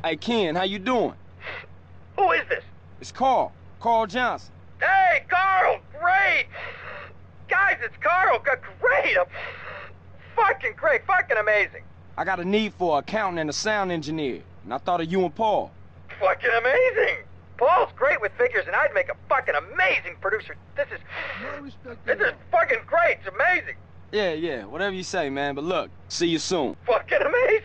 Hey, Ken, how you doing? Who is this? It's Carl. Carl Johnson. Hey, Carl! Great! Guys, it's Carl! Great! Fucking great! Fucking amazing! I got a need for an accountant and a sound engineer, and I thought of you and Paul. Fucking amazing! Paul's great with figures, and I'd make a fucking amazing producer. This is fucking great! It's amazing! Yeah, whatever you say, man. But look, see you soon. Fucking amazing!